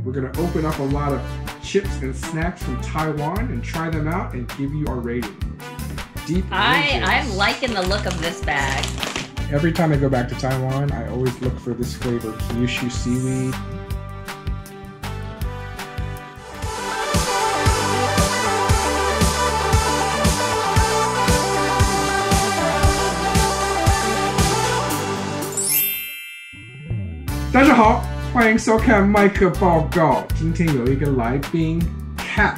We're going to open up a lot of chips and snacks from Taiwan and try them out and give you our rating. Deep I'm liking the look of this bag. Every time I go back to Taiwan, I always look for this flavor, Kyushu Seaweed. Daja好，欢迎收看麦可报告。今天有一个来宾 Cat,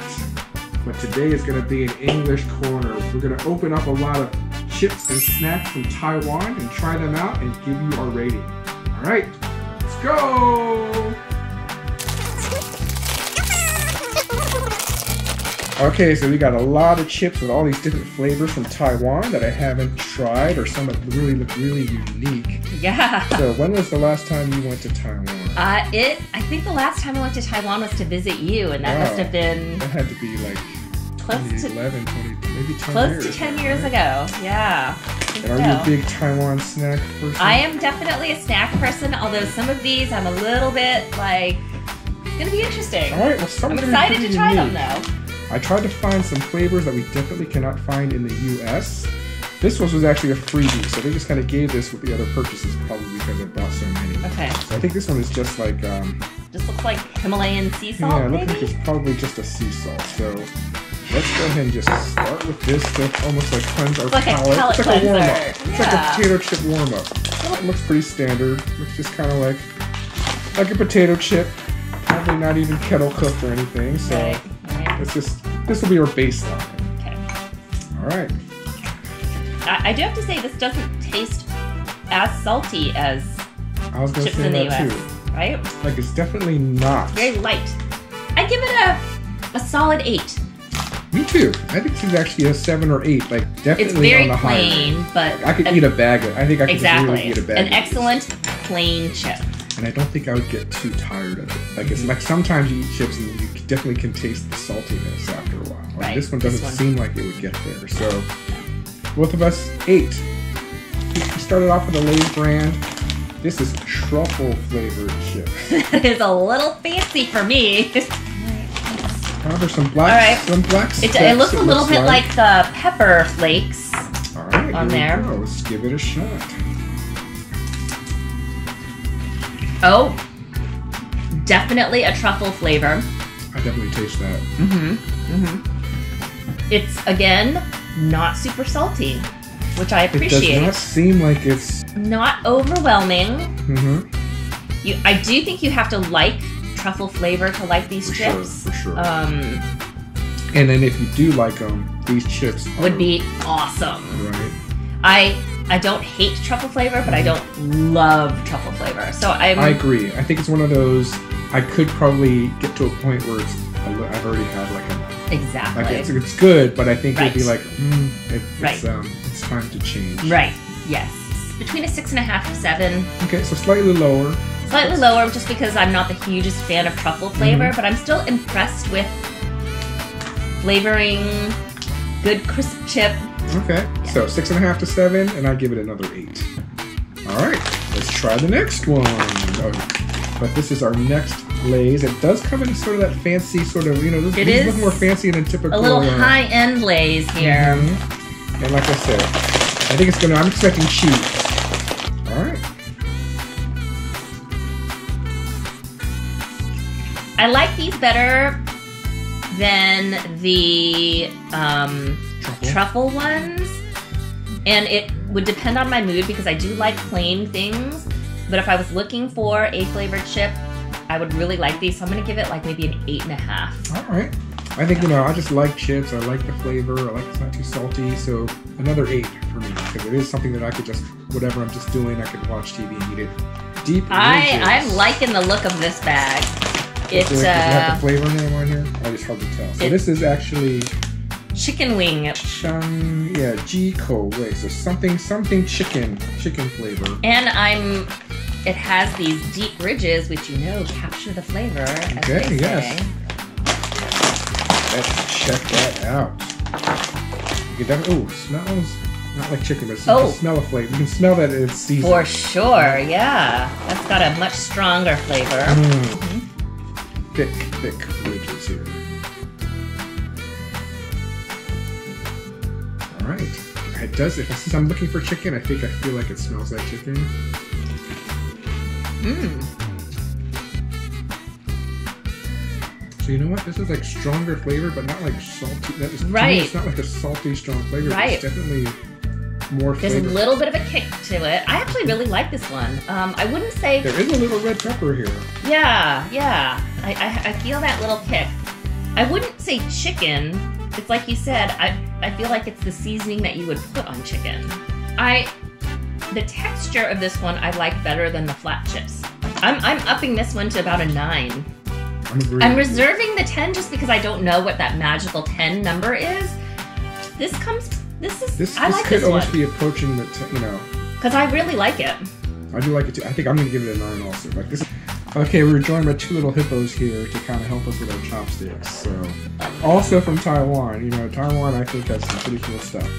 but today is going to be an English corner. We're going to open up a lot of chips and snacks from Taiwan and try them out and give you our rating. All right, let's go. Okay, so we got a lot of chips with all these different flavors from Taiwan that I haven't tried, or some that really look really unique. Yeah. So when was the last time you went to Taiwan? I think the last time I went to Taiwan was to visit you, and that must have been... That had to be like close 2011, 20, maybe 10 close years. To 10 years ago, yeah. And are you a big Taiwan snack person? I am definitely a snack person, although some of these I'm a little bit like, it's going to be interesting. All right, well, some I'm excited to try them though. I tried to find some flavors that we definitely cannot find in the US. This was actually a freebie, so they just kind of gave this with the other purchases, probably because I bought so many. Okay. So I think this one is just like... just looks like Himalayan sea salt, yeah, it maybe? looks like it's probably just a sea salt. So let's go ahead and just start with this to almost like cleanse our palate. It's like a warm-up. It's like a potato chip warm-up. It looks pretty standard. Looks just kind of like a potato chip. Probably not even kettle cooked or anything. So this will be our baseline. Okay. All right. I do have to say this doesn't taste as salty as I was gonna chips say in the that US, too. right? Like it's definitely not. Very light. I give it a solid 8. Me too. I think this is actually a 7 or 8. Like definitely it's very on the high plain, end. but I could eat a bag of. I think I could really eat a bag. An excellent plain chip. And I don't think I would get too tired of it. Like it's like sometimes you eat chips and you definitely can taste the saltiness after a while. Like right. This one doesn't seem like it would get there. So both of us 8. We started off with a Lay's brand. This is truffle flavored chips. It is a little fancy for me. There's some black, some black specks. It looks a little bit like the pepper flakes on there. Let's give it a shot. Oh, definitely a truffle flavor. I definitely taste that. It's, again, not super salty, which I appreciate. It does not seem like it's... Not overwhelming. I do think you have to like truffle flavor to like these chips. For sure. And then if you do like them, these chips would be awesome. Right. I don't hate truffle flavor, but I don't love truffle flavor. So I agree. I think it's one of those. I could probably get to a point where I've already had like a exactly. Like it's good, but I think it'd be like it's time to change. Right. Yes. Between a 6.5 to 7. Okay, so slightly lower. Slightly lower, just because I'm not the hugest fan of truffle flavor, but I'm still impressed with flavoring good crisp chip. Okay, so 6.5 to 7, and I give it another 8. All right, let's try the next one. But this is our next Lay's. It does come in sort of that fancy sort of, this is a little more fancy than typical. A little high-end Lay's here. And like I said, I think it's I'm expecting cheese. All right. I like these better than the truffle ones, and it would depend on my mood because I do like plain things, but if I was looking for a flavored chip, I would really like these, so I'm going to give it like maybe an 8.5. All right. I think, I just like chips. I like the flavor. I like it's not too salty, so another 8 for me because it is something that I could just, whatever I'm just doing, I could watch TV and eat it. Deep I'm liking the look of this bag. It's do you have the flavor name on here? I just hard to tell. So this is actually chicken wing. xiāng, kǒuwèi. So something chicken flavor. And it has these deep ridges, which capture the flavor. Okay, yes. Let's check that out. You can definitely, it smells not like chicken, but you can smell a flavor. You can smell that it's seasoned. For sure, yeah. That's got a much stronger flavor. thick ridges here. All right. It does. Since I'm looking for chicken, I feel like it smells like chicken. Mmm. So you know what? This is like stronger flavor, but not like salty. That is, right. To me, it's not like a salty, strong flavor. Right. It's definitely more flavor. There's a little bit of a kick to it. I actually really like this one. I wouldn't say... There is a little red pepper here. Yeah, yeah. I feel that little kick. I wouldn't say chicken. It's like you said, I feel like it's the seasoning that you would put on chicken. The texture of this one I like better than the flat chips. I'm upping this one to about a 9. I'm reserving the 10 just because I don't know what that magical 10 number is. This could almost be approaching the 10, you know. Because I really like it. I do like it too. I think I'm going to give it a 9 also. Like this. Okay, we're joined by 2 little hippos here to kind of help us with our chopsticks. So, also from Taiwan. You know, Taiwan I think has some pretty cool stuff.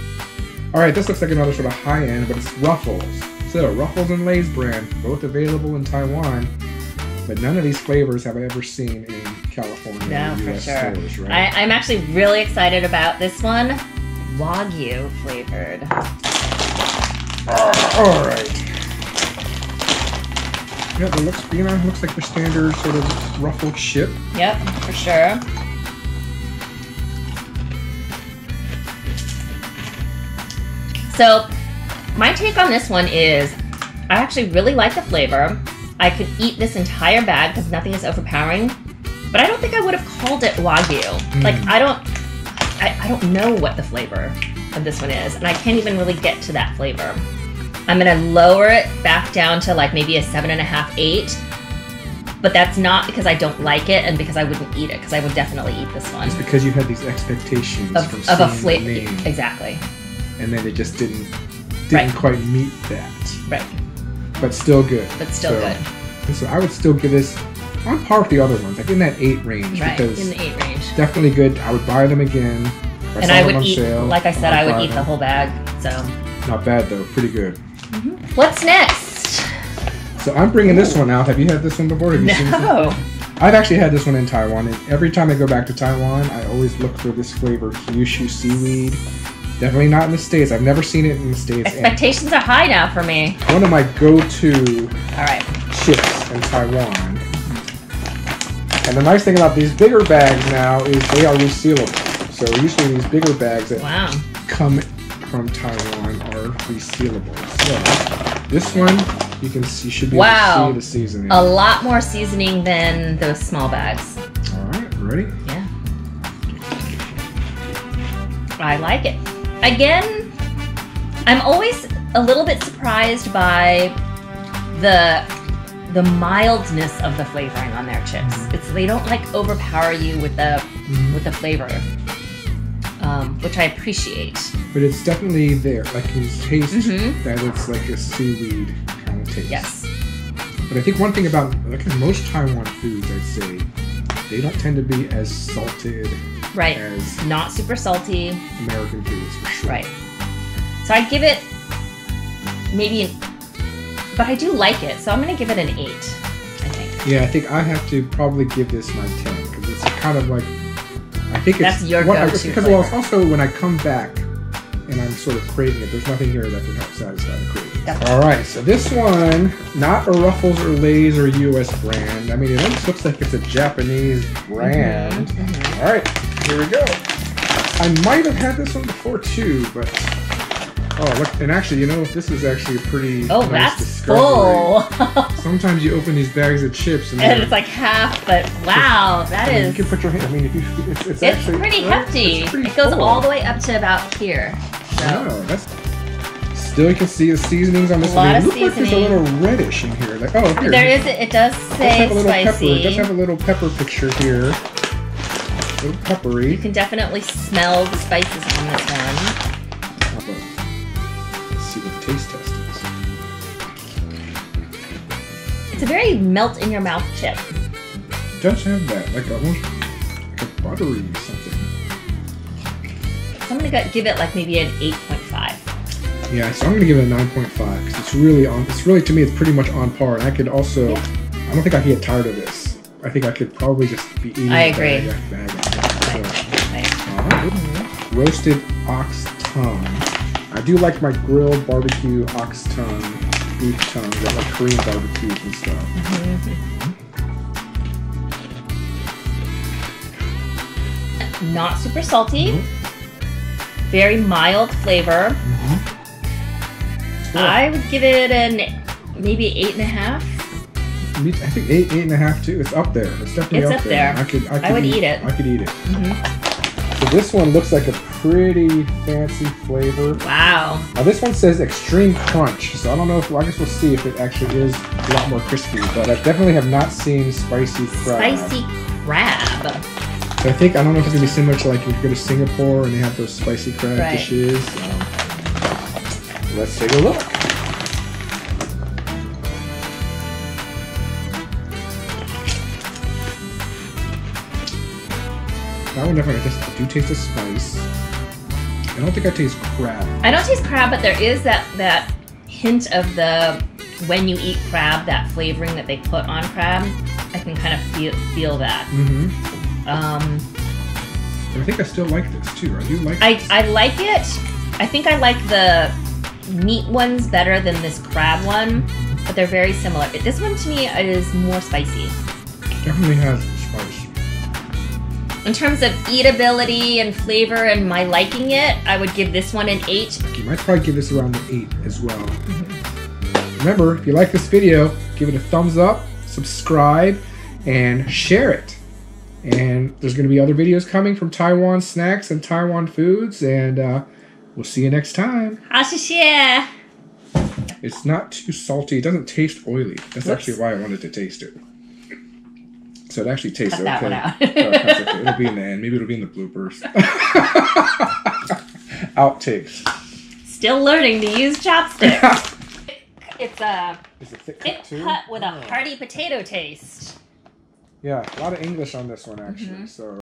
All right, this looks like another sort of high-end, but it's Ruffles. So, Ruffles and Lay's brand, both available in Taiwan. But none of these flavors have I ever seen in California or US stores, right? I'm actually really excited about this one. Wagyu flavored. All right. Yeah, it looks like the standard sort of ruffled chip. Yep, for sure. So, my take on this one is, I actually really like the flavor. I could eat this entire bag because nothing is overpowering, but I don't think I would have called it Wagyu. Like, I don't know what the flavor of this one is, and I can't even really get to that flavor. I'm gonna lower it back down to like maybe a 7.5, 8, but that's not because I don't like it and because I wouldn't eat it, because I would definitely eat this one. It's because you had these expectations of a flavor, exactly, and then it just didn't quite meet that. Right. But still good. Good. So I would still give this on par with the other ones, like in that 8 range. Right, because in the 8 range. Definitely good. I would buy them again. And I would eat, like I said, I would eat the whole bag. So. Not bad though. Pretty good. What's next? So I'm bringing this one out. Have you had this one before? Have you seen this one? I've actually had this one in Taiwan. And every time I go back to Taiwan, I always look for this flavor, Kyushu Seaweed. Definitely not in the States. I've never seen it in the States. Expectations are high now for me. One of my go-to chips in Taiwan. And the nice thing about these bigger bags now is they are resealable. So usually these bigger bags that come from Taiwan are resealable. So this one, you should be able to see the seasoning. A lot more seasoning than those small bags. All right, ready? Yeah. I like it. Again, I'm always a little bit surprised by the mildness of the flavoring on their chips. They don't like overpower you with the flavor, which I appreciate. But it's definitely there, like you taste that it's like a seaweed kind of taste. Yes. But I think one thing about most Taiwan foods, I'd say, they don't tend to be as salted. Right. As not super salty. American foods, for sure. Right. So I'd give it maybe but I do like it, so I'm going to give it an 8, I think. Yeah, I think I have to probably give this my 10, because it's kind of like, I think that's your go-to because well, it's also when I come back and I'm sort of craving it, there's nothing here that can help satisfy the craving. All right, so this one, not a Ruffles or Lay's or US brand. I mean, it almost looks like it's a Japanese brand. All right, here we go. I might have had this one before too, but oh look! And actually, you know, this is actually a pretty nice discovery. Full. Sometimes you open these bags of chips and it's like half, but wow, you can put your hand. I mean, it's actually pretty hefty. It goes all the way up to about here. So. Oh, that's. Still, you can see the seasonings on this. A lot of seasoning. Like there's a little reddish in here. Like here. There is. It does say spicy. It does have a little pepper picture here. A little peppery. You can definitely smell the spices on this one. Let's see what the taste test is. It's a very melt in your mouth chip. It does have that, like almost like a buttery something. So I'm gonna give it like maybe an 8.5. Yeah, so I'm gonna give it a 9.5 because it's really to me it's pretty much on par. And I could also, I don't think I could get tired of this. I think I could probably just be eating I agree. bag. Roasted ox tongue. I do like my grilled barbecue ox tongue, beef tongue, that like Korean barbecues and stuff. Not super salty. Very mild flavor. I would give it maybe 8.5. I think 8.5 too. It's up there. It's definitely up there. I would eat it. I could eat it. So this one looks like a pretty fancy flavor. Wow. Now this one says extreme crunch, so I don't know if, I guess we'll see if it actually is a lot more crispy, but I definitely have not seen spicy crab. Spicy crab. So I don't know if it's going to be similar to like if you go to Singapore and they have those spicy crab dishes. Let's take a look. That one definitely, I do taste the spice. I don't think I taste crab. I don't taste crab, but there is that hint of the, when you eat crab, that flavoring that they put on crab. I can kind of feel that. But I think I still like this too. I do like this. I like it. I think I like the meat ones better than this crab one, but they're very similar. This one to me is more spicy. Definitely has spice. In terms of eatability and flavor and my liking it, I would give this one an 8. You might probably give this around an 8 as well. Remember, if you like this video, give it a thumbs up, subscribe, and share it. And there's going to be other videos coming from Taiwan snacks and Taiwan foods, and we'll see you next time. 好，谢谢。 It's not too salty. It doesn't taste oily. That's actually why I wanted to taste it. So it actually tastes okay. Cut that one out. Okay. It'll be in the end. Maybe it'll be in the bloopers. Outtakes. Still learning to use chopsticks. It's a thick cut with a hearty potato taste. Yeah, a lot of English on this one actually. So.